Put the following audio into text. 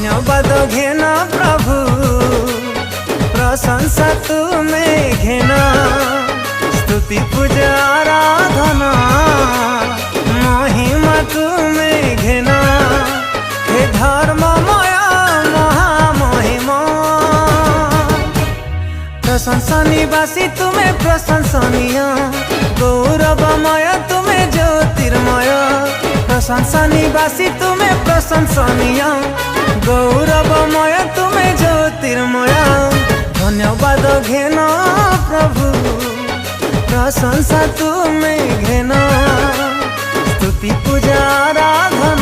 धन्यवाद घेना प्रभु प्रशंसा तुम्हें घेना स्तुति पूजा आराधना महिमा तुम्हें घेना हे धर्ममय महामहिमा प्रशंसा निवासी तुम्हें प्रशंसनीय गौरवमय तुम्हें ज्योतिर्मय प्रशंसा निवासी तुम्हें प्रशंसनीय गौरवमय तुम्हें ज्योतिर्मय धन्यवाद घेना प्रभु प्रशंसा तुम्हें घेना स्तुति पूजा आराधना